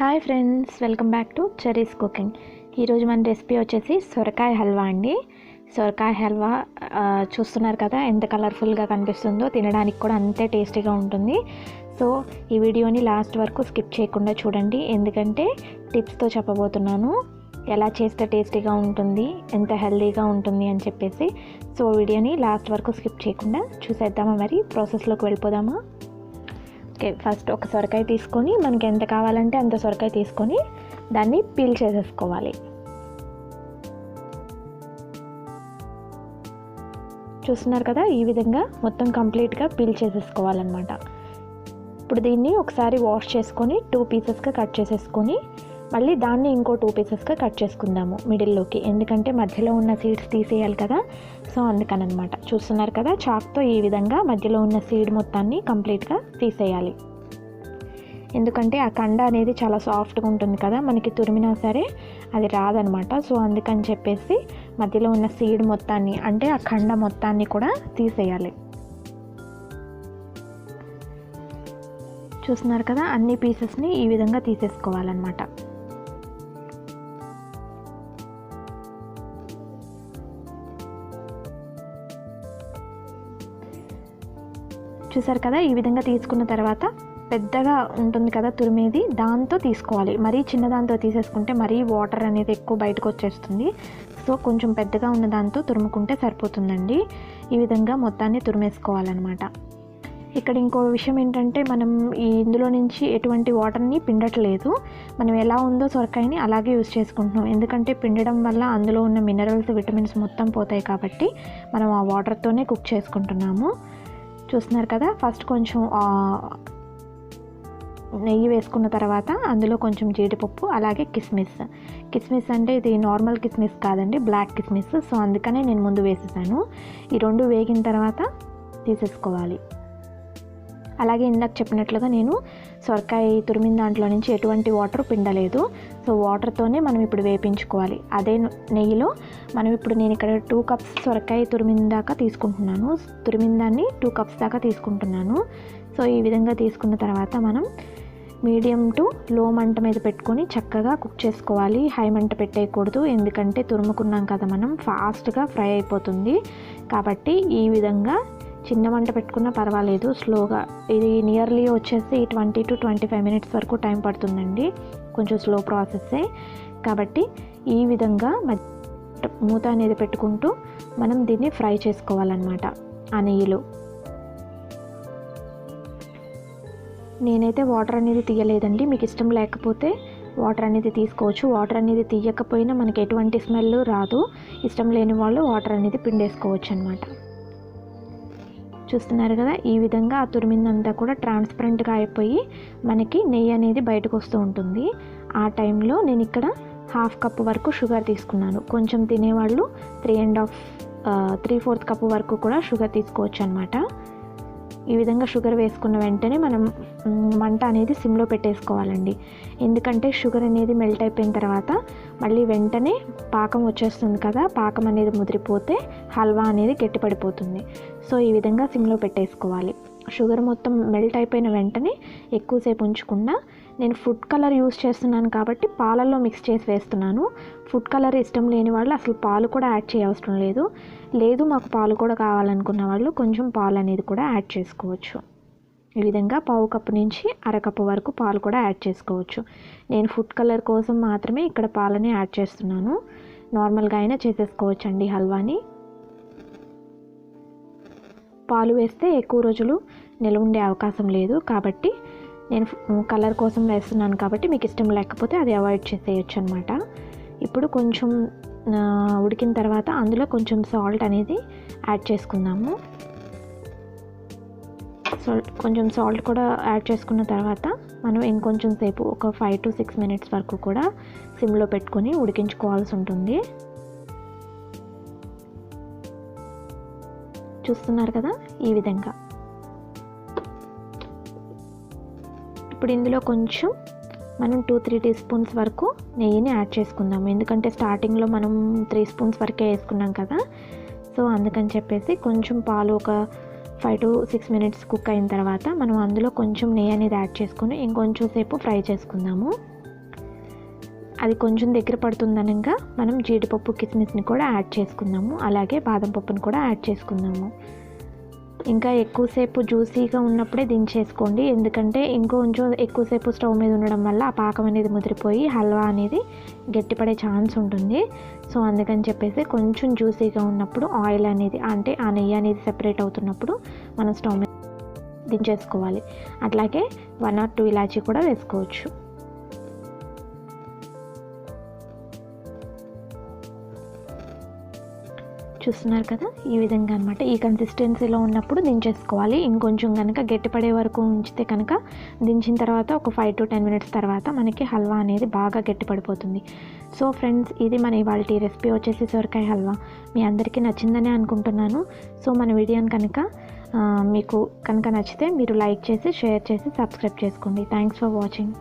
Hi friends, welcome back to cherries cooking. ఈరోజు మన recipe వచ్చేసి సొరకాయ హల్వా అండి. సొరకాయ హల్వా చూస్తున్నారు కదా, ఎంత కలర్ఫుల్గా కనిపిస్తుందో, తినడానికి కూడా అంతే టేస్టీగా ఉంటుంది. సో ఈ వీడియోని లాస్ట్ వరకు స్కిప్ చేయకుండా చూడండి, ఎందుకంటే టిప్స్తో చెప్పబోతున్నాను ఎలా చేస్తే టేస్టీగా ఉంటుంది, ఎంత హెల్తీగా ఉంటుంది అని చెప్పేసి. సో వీడియోని లాస్ట్ వరకు స్కిప్ చేయకుండా చూసేద్దామా? మరి ప్రాసెస్లోకి వెళ్ళిపోదామా? ఓకే, ఫస్ట్ ఒక సొరకాయ తీసుకొని, మనకి ఎంత కావాలంటే అంత సొరకాయ తీసుకొని దాన్ని పీల్ చేసేసుకోవాలి. చూస్తున్నారు కదా, ఈ విధంగా మొత్తం కంప్లీట్గా పీల్ చేసేసుకోవాలన్నమాట. ఇప్పుడు దీన్ని ఒకసారి వాష్ చేసుకొని 2 పీసెస్గా కట్ చేసేసుకొని మళ్ళీ దాన్ని ఇంకో 2 పీసెస్గా కట్ చేసుకుందాము మిడిల్లోకి, ఎందుకంటే మధ్యలో ఉన్న సీడ్స్ తీసేయాలి కదా. సో అందుకనమాట. చూస్తున్నారు కదా, చాక్తో ఈ విధంగా మధ్యలో ఉన్న సీడ్ మొత్తాన్ని కంప్లీట్గా తీసేయాలి. ఎందుకంటే ఆ కండ అనేది చాలా సాఫ్ట్గా ఉంటుంది కదా, మనకి తురిమినా సరే అది రాదనమాట. సో అందుకని చెప్పేసి మధ్యలో ఉన్న సీడ్ మొత్తాన్ని, అంటే ఆ కండ మొత్తాన్ని కూడా తీసేయాలి. చూస్తున్నారు కదా, అన్ని పీసెస్ని ఈ విధంగా తీసేసుకోవాలన్నమాట. చూసారు కదా, ఈ విధంగా తీసుకున్న తర్వాత పెద్దగా ఉంటుంది కదా తురిమేది, దాంతో తీసుకోవాలి. మరీ చిన్న దాంతో తీసేసుకుంటే మరీ వాటర్ అనేది ఎక్కువ బయటకు వచ్చేస్తుంది. సో కొంచెం పెద్దగా ఉన్న దాంతో తురుముకుంటే సరిపోతుందండి. ఈ విధంగా మొత్తాన్ని తురిమేసుకోవాలన్నమాట. ఇక్కడ ఇంకో విషయం ఏంటంటే, మనం ఇందులో నుంచి ఎటువంటి వాటర్ని పిండట్లేదు. మనం ఎలా ఉందో సొరకాయని అలాగే యూజ్ చేసుకుంటున్నాం. ఎందుకంటే పిండడం వల్ల అందులో ఉన్న మినరల్స్, విటమిన్స్ మొత్తం పోతాయి కాబట్టి మనం ఆ వాటర్తోనే కుక్ చేసుకుంటున్నాము. చూస్తున్నారు కదా, ఫస్ట్ కొంచెం నెయ్యి వేసుకున్న తర్వాత అందులో కొంచెం జీడిపప్పు, అలాగే కిస్మిస్ అంటే ఇది నార్మల్ కిస్మిస్ కాదండి, బ్లాక్ కిస్మిస్. సో అందుకనే నేను ముందు వేసేసాను. ఈ 2 వేగిన తర్వాత తీసేసుకోవాలి. అలాగే ఇందాక చెప్పినట్లుగా నేను సొరకాయ తురిమిన దాంట్లో నుంచి ఎటువంటి వాటర్ పిండలేదు. సో వాటర్తోనే మనం ఇప్పుడు వేపించుకోవాలి. అదే నెయ్యిలో మనం ఇప్పుడు, నేను ఇక్కడ 2 కప్స్ సొరకాయ తురిమిన దాకా తీసుకుంటున్నాను. తురిమిన దాన్ని 2 కప్స్ దాకా తీసుకుంటున్నాను. సో ఈ విధంగా తీసుకున్న తర్వాత మనం మీడియం టు లో మంట మీద పెట్టుకొని చక్కగా కుక్ చేసుకోవాలి. హై మంట పెట్టేయకూడదు, ఎందుకంటే తురుముకున్నాం కదా మనం, ఫాస్ట్గా ఫ్రై అయిపోతుంది. కాబట్టి ఈ విధంగా చిన్న మంట పెట్టుకున్నా పర్వాలేదు, స్లోగా. ఇది నియర్లీ వచ్చేసి 20 to 25 మినిట్స్ వరకు టైం పడుతుందండి. కొంచెం స్లో ప్రాసెస్సే కాబట్టి ఈ విధంగా మూత అనేది పెట్టుకుంటూ మనం దీన్ని ఫ్రై చేసుకోవాలన్నమాట ఆ నెయ్యిలో. నేనైతే వాటర్ అనేది తీయలేదండి, మీకు ఇష్టం లేకపోతే వాటర్ అనేది తీసుకోవచ్చు. వాటర్ అనేది తీయకపోయినా మనకి ఎటువంటి స్మెల్ రాదు. ఇష్టం లేని వాళ్ళు వాటర్ అనేది పిండేసుకోవచ్చు అనమాట. చూస్తున్నారు కదా, ఈ విధంగా ఆ తురిమిందంతా కూడా ట్రాన్స్పరెంట్గా అయిపోయి మనకి నెయ్యి అనేది బయటకు వస్తూ ఉంటుంది. ఆ టైంలో నేను ఇక్కడ 1/2 కప్పు వరకు షుగర్ తీసుకున్నాను. కొంచెం తినేవాళ్ళు 3/4 కప్పు వరకు కూడా షుగర్ తీసుకోవచ్చు అనమాట. ఈ విధంగా షుగర్ వేసుకున్న వెంటనే మనం మంట అనేది సిమ్లో పెట్టేసుకోవాలండి. ఎందుకంటే షుగర్ అనేది మెల్ట్ అయిపోయిన తర్వాత మళ్ళీ వెంటనే పాకం వచ్చేస్తుంది కదా, పాకం అనేది ముదిరిపోతే హల్వా అనేది గట్టిపడిపోతుంది. సో ఈ విధంగా సిమ్లో పెట్టేసుకోవాలి. షుగర్ మొత్తం మెల్ట్ అయిపోయిన వెంటనే ఎక్కువసేపు ఉంచకుండా, నేను ఫుడ్ కలర్ యూస్ చేస్తున్నాను కాబట్టి పాలల్లో మిక్స్ చేసి వేస్తున్నాను. ఫుడ్ కలర్ ఇష్టం లేని వాళ్ళు అసలు పాలు కూడా యాడ్ చేయవసరం లేదు మాకు పాలు కూడా కావాలనుకున్న వాళ్ళు కొంచెం పాలు అనేది కూడా యాడ్ చేసుకోవచ్చు. ఈ విధంగా 1/2 కప్పు నుంచి 1/2 కప్పు వరకు పాలు కూడా యాడ్ చేసుకోవచ్చు. నేను ఫుడ్ కలర్ కోసం మాత్రమే ఇక్కడ పాలని యాడ్ చేస్తున్నాను. నార్మల్గా అయినా చేసేసుకోవచ్చు అండి హల్వాని. పాలు వేస్తే ఎక్కువ రోజులు నిల్వ ఉండే అవకాశం లేదు, కాబట్టి నేను కలర్ కోసం వేస్తున్నాను. కాబట్టి మీకు ఇష్టం లేకపోతే అది అవాయిడ్ చేసేయచ్చు అనమాట. ఇప్పుడు కొంచెం ఉడికిన తర్వాత అందులో కొంచెం సాల్ట్ అనేది యాడ్ చేసుకుందాము. కొంచెం సాల్ట్ కూడా యాడ్ చేసుకున్న తర్వాత మనం ఇంకొంచెం సేపు, ఒక 5 to 6 మినిట్స్ వరకు కూడా సిమ్లో పెట్టుకొని ఉడికించుకోవాల్సి ఉంటుంది. చూస్తున్నారు కదా, ఈ విధంగా. ఇప్పుడు ఇందులో కొంచెం మనం 2-3 టీ స్పూన్స్ వరకు నెయ్యిని యాడ్ చేసుకుందాము. ఎందుకంటే స్టార్టింగ్లో మనం 3 స్పూన్స్ వరకే వేసుకున్నాం కదా. సో అందుకని చెప్పేసి కొంచెం పాలు ఒక 5 to 6 మినిట్స్ కుక్ అయిన తర్వాత మనం అందులో కొంచెం నెయ్యి అనేది యాడ్ చేసుకొని ఇంకొంచెం సేపు ఫ్రై చేసుకుందాము. అది కొంచెం దగ్గర పడుతుందనగా మనం జీడిపప్పు కిస్మిస్ని కూడా యాడ్ చేసుకుందాము, అలాగే బాదం పప్పుని కూడా యాడ్ చేసుకుందాము. ఇంకా ఎక్కువసేపు జ్యూసీగా ఉన్నప్పుడే దించేసుకోండి, ఎందుకంటే ఇంకొంచెం ఎక్కువసేపు స్టవ్ మీద ఉండడం వల్ల ఆ పాకం అనేది ముదిరిపోయి హల్వా అనేది గట్టిపడే ఛాన్స్ ఉంటుంది. సో అందుకని చెప్పేసి కొంచెం జ్యూసీగా ఉన్నప్పుడు ఆయిల్ అనేది అంటే ఆ నెయ్యి అనేది సెపరేట్ అవుతున్నప్పుడు మనం స్టవ్ మీద దించేసుకోవాలి. అట్లాగే 1 or 2 ఇలాచీ కూడా వేసుకోవచ్చు. చూస్తున్నారు కదా, ఈ విధంగా అనమాట. ఈ కన్సిస్టెన్సీలో ఉన్నప్పుడు దించేసుకోవాలి. ఇంకొంచెం కనుక గట్టిపడే వరకు ఉంచితే కనుక దించిన తర్వాత ఒక 5 to 10 minutes తర్వాత మనకి హల్వా అనేది బాగా గట్టిపడిపోతుంది. సో ఫ్రెండ్స్, ఇది మన ఇవాళ రెసిపీ వచ్చేసి సొరకాయ హల్వా. మీ అందరికీ నచ్చిందనే అనుకుంటున్నాను. సో మన వీడియోని కనుక మీకు కనుక నచ్చితే మీరు లైక్ చేసి, షేర్ చేసి, సబ్స్క్రైబ్ చేసుకోండి. Thanks for watching.